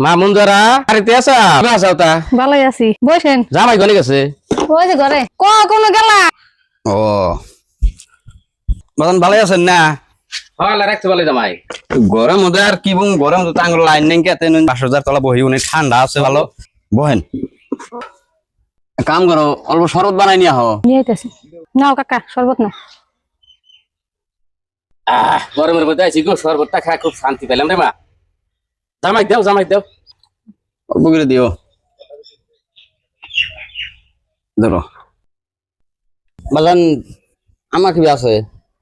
মামুন যারা বাড়িতে আছো আসাও তা ভালোই আছি বসেন জামাই গনে গেছে ওই যে ঘরে কোন গেলা ও বাজান ভালো আছেন না? হ্যাঁ রাখতে বলে জামাই গরম মধ্যে আর কি বলুন, গরম তো আঙুল লাইন নেই কেতে ৫০০০ তলা বহি উনি ঠান্ডা আছে ভালো বহেন। কাম করো অল্প শরবত বানাই নিয়ে আহ। নিয়ে আইতেছি নাও কাকা শরবত নাও গরমের মধ্যে আছি গো, শরবতটা খায় খুব শান্তি পেলাম রে মা। জামাই দাও অল্প করে দিও ধরো। বাজান আমার কি আছে?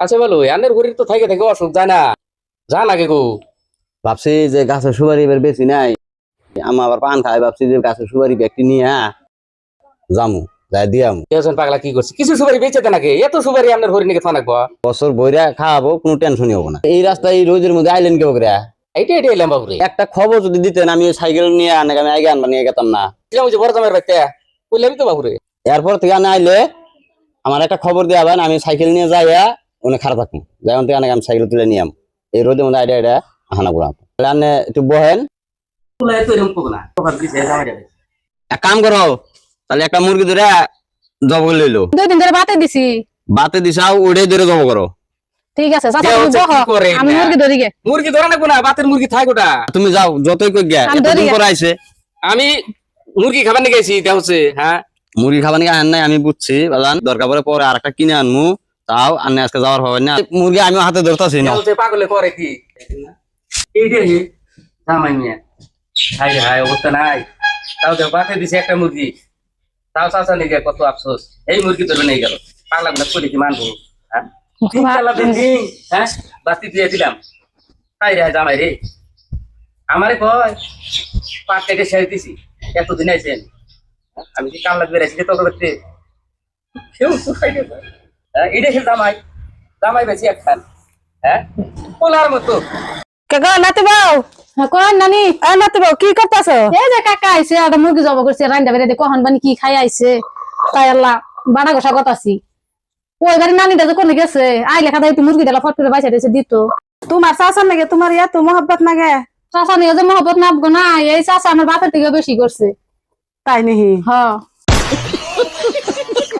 আছে বলো আনের শরীর তো থাকে থাকে অসুখ যায় না, যা লাগে গো। ভাবছি যে গাছের সুপারি এবার বেশি নাই, আমার আবার পান খাই, ভাবছি যে গাছের সুপারি ব্যক্তি নিয়ে জামু যাই দিয়ামু। পাগলা কি করছে, কিছু সুপারি বেঁচে দেন নাকি? এত সুপারি আপনার হরিণে কেথা নাকবো? বছর বইরা খাওয়াবো, কোনো টেনশনই হবো না। এই রাস্তায় এই রোদের মধ্যে আইলেন কেউ করে? এইটা এলাম বাবুরে। একটা খবর যদি দিতেন আমি সাইকেল নিয়ে আমি আগে আনবা নিয়ে গেতাম না। বড় জামের বাড়িতে বললাম তো বাবুরে। এরপর থেকে আনে আইলে আমার একটা খবর দিয়ে আবেন, আমি সাইকেল নিয়ে যাইয়া অনেক খারাপ থাকুন, যেমন থেকে আমি সাইকেল তুলে নিয়াম। এই রোদের মধ্যে আইডিয়া এটা হানা করাম। আনে একটু বহেন, এক কাম করো তাহলে একটা মুরগি ধরে জব করে লইলো। 2 দিন ধরে বাতে দিছি। বাতে দিছাও ওটাই ধরে জব করো। ঠিক আছে চাচা তুমি বহ, আমি মুরগি ধরি গে। মুরগি ধরে নাকবো না, বাতের মুরগি থাক ওটা। তুমি যাও যতই কই গিয়া এতদিন করে আইছে। আমি মুরগি খাবার নিয়ে গেছি এটা হচ্ছে। হ্যাঁ মুরগি খাবার নিয়ে আন নাই আমি বুঝছি বাজান, দরকার পরে পরে আর একটা কিনে আনমু, তাও আনে আজকে যাওয়ার হবে না। মুরগি আমি হাতে ধরতাছি না। পাগলে করে কি এইটাই জামাই মিয়া। হাই রে হাই অবস্থা নাই, তাও তো বাতে দিছে একটা মুরগি, তাও চাচা নিয়ে গিয়ে কত আফসোস। এই মুরগি ধরে নিয়ে গেল, পাগলা গুলা করে কি মানবো? হ্যাঁ হ্যাঁ বাতি দিয়ে দিলাম। হাই রে হাই জামাই রে, আমারে কয় পাট কেটে শেষ দিছি, এতদিন আইছেন আমি কি কামলা বেড়াইছি তো করতে কেউ খাই দেবে? এটা সে জামাই বেশি একখান। হ্যাঁ পোলার মতো। কাকা নাতি বাও কোন নানি এ নাতি বাও কি করতাছো? এই যে কাকা আইছে আর মুরগি জব করছে, রান্দা বেরে কখন বানি কি খাই আইছে, তাই আল্লাহ বাড়া গোসা কথাছি। ওই বাড়ি নানিটা যে কোনে গেছে, আই লেখা দাই মুরগি ডালা ফট করে বাইসা দিয়েছে দিত। তোমার চাচার নাকি তোমার এত মহব্বত নাগে? চাচা নিয়ে যে মহব্বত নাবগো না, এই চাচা আমার বাপের থেকে বেশি করছে। তাই নাকি? হ্যাঁ